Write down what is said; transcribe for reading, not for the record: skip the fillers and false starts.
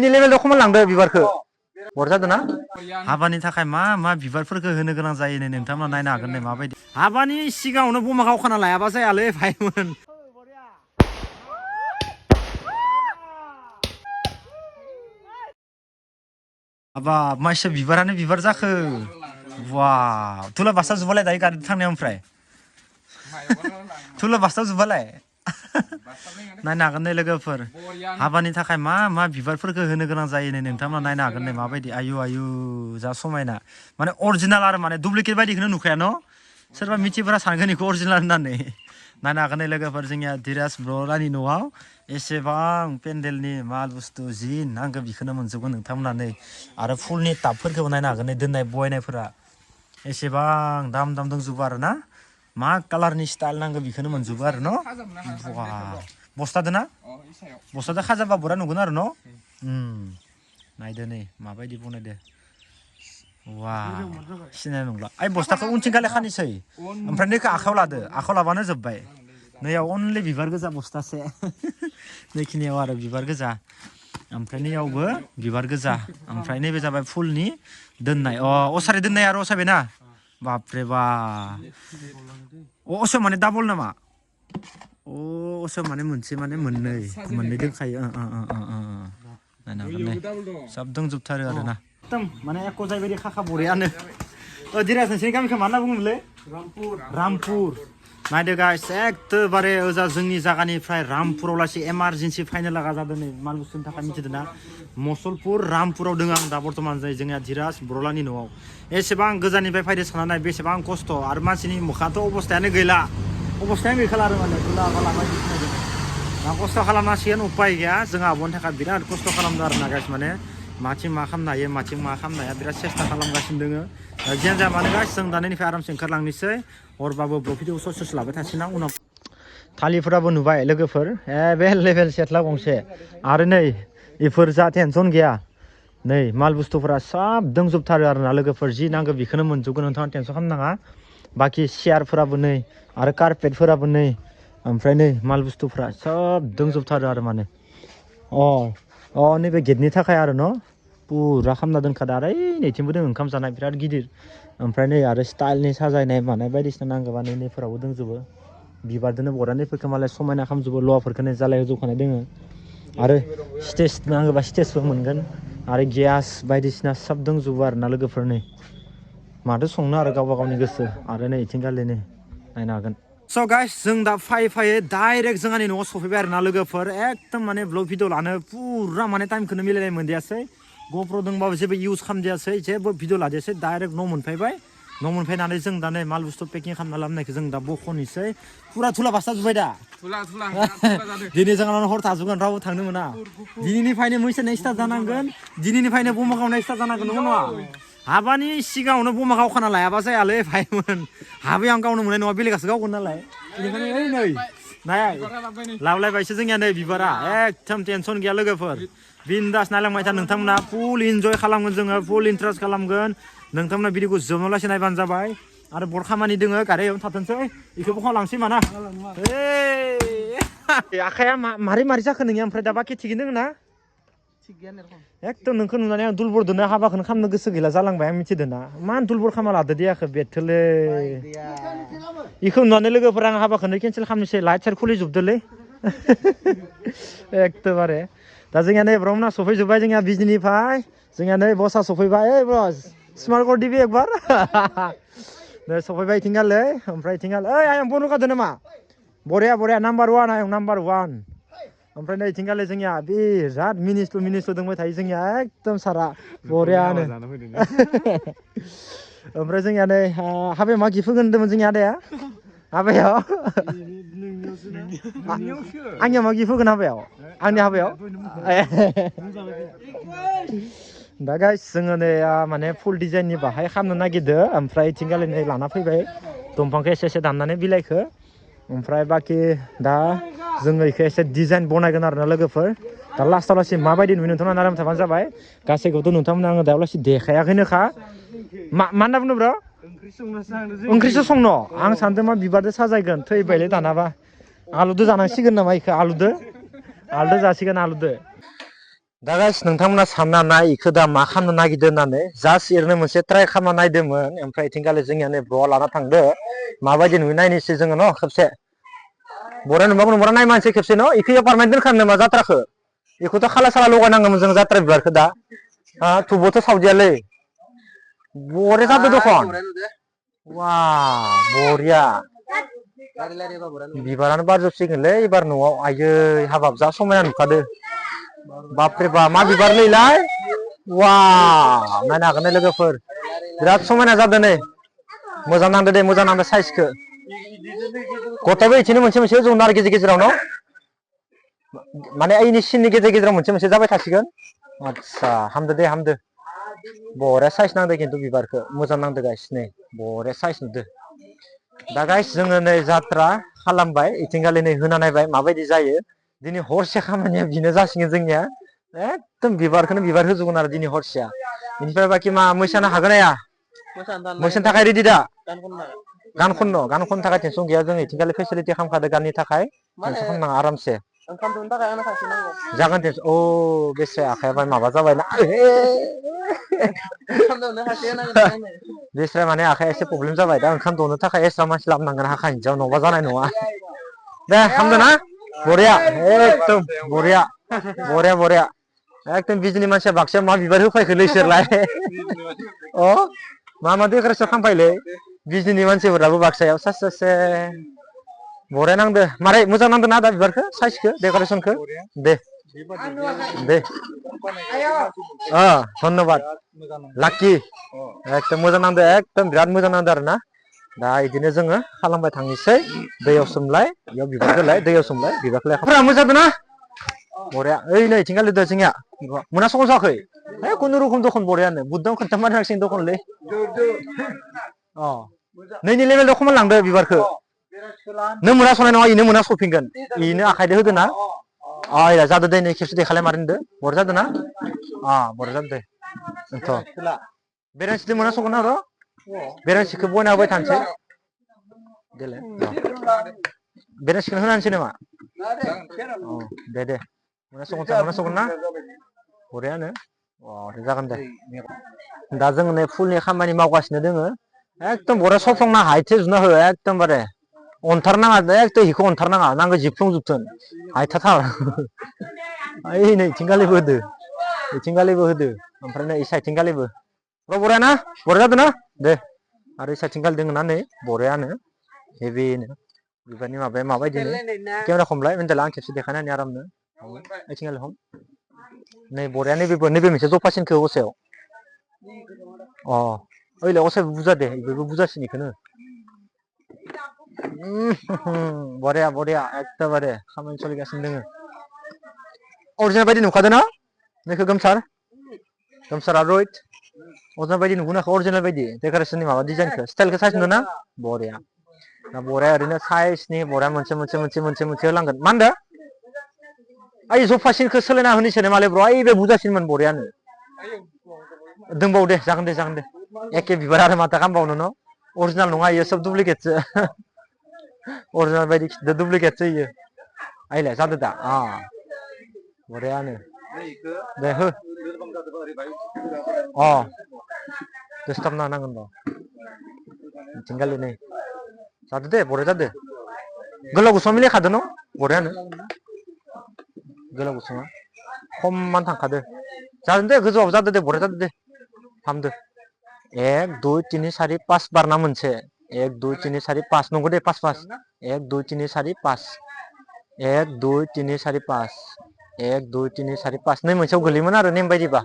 नि लेभेल खमान लांदो बिबारखौ बरजादो ना हाबानि थाखाय मा बिबारफोरखौ होनो गोनां जायो नोंथांमोना नायनो हागोन नै माबायदि हाबानि सिगाङावनो बमा गावखाना लायाबा जायालै भाइमोन हाबा माइसा बिबारानो बिबार जाखो वाव तुला बासा जुबालाय दायो गारि थांनायाव ओमफ्राय तुला बासा जुबालाय नायनो हागोन नै लोगोफोर हाबानि थाखाय मा बिबारफोरखौ होनो गोनां जायो नोंथांमोना नायनो हागोन नै माबायदि आयु जा समायना माने अरिजिनाल आरो माने डुप्लिकेट बायदिखौनो नुखाया न सोरबा मिथिफोरा सानगोन बेखौ अरिजिनाल होननानै नायनो हागोन नै लोगोफोर जोंनिया धीराज ब्र'लानि न'आव एसेबां पेन्डेलनि माल बुस्थु जि नांगौ बेखौनो मोनजोबगोन नोंथांमोना नै आरो फुलनि टाबफोरखौबो नायनो हागोन नै दोननाय बयनायफोरा एसेबां दाम दंजोबो आरो ना मा कालारनि स्टाइल नांगौ बेखौनो मोनजोबो आरो न बस्तादो ना बस्तादो खाजाबा बुरा नुगोन आरो न नायदो नै माबायदि बनायदो वाव सिनाय नंला ओइ बस्ताखौ उनथिं गाले खानोसै ओमफ्राय नैखौ आखायाव लादो आखायाव लाबानो जोब्बाय नैयाव अनलि बिबार गोजा बस्तासे नैखिनियाव आरो बिबार गोजा ओमफ्राय नैयावबो बिबार गोजा ओमफ्राय नैबे जाबाय फुलनि दोननाय असारि दोननाय आरो असाबे ना बापरे बा असो माने डाबल नामा असो माने मोनसे माने मोननै दोनखायो नायनो हागोन नै सब दंजोबथारो आरो ना एकदम माने एख' जायबायदि खाखा बरियानो धीराज नोंसोरनि गामिखौ मा होनना बुङोमोनलै रामपुर नायदो गाइस एकदबारे ओजा जोंनि जायगानिफ्राय रामपुराव लासै एमारजेन्सि फायनो लागा जादों नै माल बुस्थुनि थाखाय मिथिदों ना मसलपुर रामपुराव दङ आं दा बर्थमान जाय जोंनिया धीराज ब्र'लानि न'आव एसेबां गोजाननिफ्राय फायदो साननानै बेसेबां खस्थ' आरो मानसिनि मोखाङाथ' अबस्थायानो गैला अबस्थायानो गैखाला आरो माने दुला बाला बायदिसिना दा खस्थ' खालामनांसिगोन उपाय गैया जोंहा आब'नि थाखाय बिराद खस्थ' खालामदों आरो ना गाइस माने माथिं मा खालामनो हायो माथिं मा खालामनो हाया बिराद सेस्था खालामगासिनो दोङो जियानो जाया मानो गाइस जों दानिफ्राय आरामसे ओंखारलांनोसै हरबाबो भिडिअ ससे लाबाय थानोसै ना उनाव थालिफोराबो नुबाय लोगोफोर एभेलेबेल सेथला गंसे आरो नै इफोर जा टेनसन गैया नै माल बुस्थुफोरा सब दंजोबथारो आरो ना लोगोफोर जि नांगौ बेखौनो मोनजोबगोन नोंथाङा टेनसन खालामनाङा बाखि सियारफोराबो नै आरो कारपेटफोराबो नै ओमफ्राय नै माल बुस्थुफ्रा सब दंजोबथारो आरो माने नैबे गेटनि थाखाय आरो न' पुरा खालामना दोनखादो आरो नैथिंबो दङ ओंखाम जानाय बिराद गिदिर ओमफ्राय नै आरो स्टाइलनि साजायनाय मानाय बायदिसिना नांगौबा नैफोरावबो दंजोबो बिबारजोंनो बरायनायफोरखौ मालाय समायना खालामजोबो लवाफोरखौ नै जालायाव जौखानाय दोङो आरो स्टेज नांगौबा स्टेजबो मोनगोन आरो गेस बायदिसिना सब दंजोबो आरो ना लोगोफोर नै माथो संनो आरो गावबा गावनि गोसो आरो नै इथिंगालि नै नायनो हागोन स' गाइस जों दा फैयै डाइरेक्ट जोंहानि न'आव सफैबाय आरो ना लोगोफोर एकदम माने ब्लग भिडिअ लानो पुरा माने टाइमखौनो मिलायनाय मोनदियासै गप्र' दंबाबो जेबो इउज खालामदियासै जेबो भिडिअ लादियासै डाइरेक्ट न' मोनफैबाय न' मोनफैनानै जों दा नै माल बुस्थु पेकिं खालामना लाबोनायखौ जों दा बख'नोसै पुरा थुला बास्ता जुबाय दा दिनै जोंहा हर थाजोबगोन रावबो थांनो मोना दिनैनिफ्रायनो मोसानाय स्टार्ट जानांगोन दिनैनिफ्रायनो बमा गावनाय स्टार्ट जानांगोन नंगौ नङा हाबानि सिगाङावनो बमा गावखाना लायाबा जायालै भाइमोन हाबायाव आं गावनो मोननाय नङा बेलेगासो गावगोन नालाय बेनिखायनो नै नाय लाबलायबायसो जोंनिया नै बिबारा एकदम टेनसन गैया लोगोफोर बिन्दास नायलांबाय था नोंथांमोना फुल इन्जय खालामगोन जोङो फुल इन्टारेस्ट खालामगोन नोंथांमोना भिडिअखौ जोबनालासे नायबानो जाबाय आरो बर खामानि दोङो गारियावनो थाथोंसै बेखौबो खालामलांसै माना आखाया मारै जाखो नोंनिया ओमफ्राय दा बाखि थिगैनो दोङो ना एकदम नोंखौ नुनानै आं दुलबरदोनो हाबाखौनो खालामनो गोसो गैला जालांबाय आं मिथिदों ना मा दुलबर खालामना लादो देयाखौ बेथोलै बेखौ नुनानै लोगोफोर आं हाबाखौनो केन्सेल खालामनोसै लाइट साइट खुलिजोबदोलै एकदबारे दा जोंनिया नै ब्रह्मना सफैजोब्बाय जोंनिया बिजनिनिफ्राय जोंनिया नै बसा सफैबाय ओइ बस स्मार्ट कर दिबि एकबार नै सफैबाय इथिंगालै ओमफ्राय इथिंगाल ओइ आयं बन्द खादो नामा बरिया नाम्बार वान आयं नाम्बार वान ओमफ्राय नै इथिंगालै जोंनिया बिराद मिनिस्लु दंबाय थायो जोंनिया एकदम सारा बरियानो ओमफ्राय जोंनिया नै हाबायाव मा गिफ्ट होगोन होनदोंमोन जोंनि आदाया हाबायाव आंनियाव मा गिफ्ट होगोन हाबायाव आंनि हाबायाव दा गाइस जोङो नै माने फुल डिजाइननि बाहाय खालामनो नागिरदों ओमफ्राय इथिंगालै नै लाना फैबाय दंफांखौ एसे दाननानै बिलाइखौ ओमफ्राय बाखि दा जोङो बेखौ एसे डिजाइन बनायगोन आरो ना लोगोफोर दा लास्टाव लासै माबायदि नुयो नोंथांमोना नायबाय थाबानो जाबाय गासैखौथ' नोंथांमोना आङो दायाव लासै देखायाखैनोखा मा होनना बुंदों ब्र' ओंख्रिसो संनो आं सानदों मा बिबारजों साजायगोन थैबायलै दानाबा आलुदो जानांसिगोन नामा बेखौ आलुदो जासिगोन आलुदो दा गाइस नोंथांमोना सानना नाय इखो दा मा खालामनो नागिरदों होननानै जास्ट ओरैनो मोनसे ट्राइ खालामना नायदोंमोन ओमफ्राय इथिंखालि जोंनिया नै ब्र'आ लाना थांदो माबायदि नुयो नायनोसै जोङो न' खेबसे बरा नुबाबो नुबारा नायमानसै खेबसे न' इखो पारमानेन्ट दोनखानो नामा जात्राखो इखौथ' खाला साला लगायनांगौमोन जों जात्रा बिबारखौ दा थुबबोथ' सावदियालै बरिया जादो दखन वाव बरिया बिबारानो बारजोबसिगोनलै एबार न'आव आयै हाबाब जा समायना नुखादो बापरे बा मा बिबारलैलाय वाव नायनो हागोन दे लोगोफोर बिराद समायना जादों नै मोजां नांदो दे मोजां नांदो साइजखौ गथायबो इथिनो मोनसे मोनसे जनो आरो गेजेर गेजेराव न' माने ओइनि सिननि गेजेर गेजेराव मोनसे मोनसे जाबाय थासिगोन आदसा हामदो दे हामदो बरिया साइज नांदो खिन्थु बिबारखौ मोजां नांदो गाइस नै बरिया साइज नुदो दा गाइस जोङो नै जात्रा खालामबाय इथिंगालि नै होना नायबाय माबायदि जायो दिनै हरसे खामानिया बिनो जासिगोन जोंनिया एकदम बिबारखौनो बिबार होजोबगोन आरो दिनै हरसेया बेनिफ्राय बाखि मा मोसानो हागोन हाया मोसानो थाखाय रेडि दा गान खननो थाखाय टेनसन गैया जों इथिंखालि फेसिलिटि खालामखादों गाननि थाखाय टेनसन खालामनाङा आरामसे जागोन दे अ बेसे आखाइया बाय माबा जाबायना बेस्रा माने आखाइया एसे प्रब्लेम जाबाय दा ओंखाम दौनो थाखाय एक्सट्रा मानसि लाबोनांगोन हाखा हिनजाव नङाबा जानाय नङा दे हामदोना बरिया एकदम बरिया बरिया बरिया एकदम बिजनि मानसिया बाक्सायाव मा बिबार होफैखोलै इसोरलाय अ मा मा डेक'रेसन खालामफायलै बिजनि मानसिफोराबो बाक्सायाव सासे बरिया नांदो मारै मोजां नांदो ना दा बिबारखौ साइजखौ डेक'रेसनखौ दे दे धन्यबाद लाकि एकदम मोजां नांदो एकदम बिराद मोजां नांदो आरो ना दा इदिनो जोङो खालामबाय थांनोसै दैयाव सोमलाय बेयाव बिबारखौलाय दैयाव सोमलाय बिबारखौलाय मोजां जादों ना बरिया ओइ नै इथिंगालि जोंनिया मोना सक जायाखै है खुनुरुखुम दखन बरियानो बुद्दाव खोन्था मारनांसिगोन दखनलै अ नैनि लेभेलाव खमान लांदो बिबारखौ नों मोना सनाय नङा इनो मोना सफिनगोन इनो आखाइजों होदो ना अ जादो दे नै खेबसे देखायलाय मारै नुदो बरिया जादों ना बरिया जादो दे बेनोथ' बेरांसिजों मोना सगोन ना र' बेरांसिखौ बयना होबाय थानोसै देलाय बेरांसिखौनो होनानैसै नामा दे दे मोना सगोन ना बरियानो अ जागोन दे दा जोङो नै फुलनि खामानि मावगासिनो दोङो एकदम बरिया सफ्लंना हायथे जुना हो एकदमबारे अनथारनाङा एकदम हिखौ अनथारनाङा नांगौ जिफ्लंजोबथों हायथाथार ओइ नै इथिंगालिबो होदो इथिंगालिबो होदो ओमफ्राय नै साइथिंगालिबो बरिया ना बरिया जादों ना दे आरो साइथिंगालि दोङो ना नै बरियानो हेभिनो बिबारनि माबाया माबायदि केमेरा हमलाय आं खेबसे देखायना होनि आरामनो आथिंगालि हम नै बरिया नैबे मोनसे जफासिनखौ असायाव अ ओइलाय असायबो बुरजा दे बेबो बुरजासिन इखौनो बरिया बरिया एकदमबारे खामानि सोलिगासिनो दोङो अरिजिनेल बायदि नुखादों ना नोंखौ गोमसार आरो रहित अरिजिनेल बायदि नुगोना अरिजिनेल बायदि डेक'रेसननि माबा डिजाइनखौ स्टाइलखौ साइज नुदों ना बरिया दा बरिया ओरैनो साइजनि बरिया मोनसे होलांगोन मा होनदों ओइ जफासिनखौ सोलायना होनोसै मालाय ब्र' ओइ बे बुरजासिनमोन बरियानो दोंबावो दे जागोन दे एखे बिबार आरो माथो खालामबावनो न' अरिजिनेल नङा इयो सब दुप्लिकेटसो अरिजिनेल बायदि खिन्थु दुप्लिकेटसो इयो आइलाय जादो दा बरियानो दे हो दोसथाबना होनांगोन र' इथिंगालि नै जादो दे बरिया जादो गोलाव गुसुङा मिलायखादो न' बरियानो गोलाव गुसुङा खममान थांखादो जादों दे गोजौआव जादो दे बरिया जादो दे हामदो एक दुइ तिनि सारि पास बारना मोनसे एक दुइ तिनि सारि पास नंगौ दे पास एक दुइ तिनि सारि पास एक दुइ तिनि सारि पास एक दुइ तिनि सारि पास नै मोनसेयाव गोलैयोमोन आरो नेम बायदिबा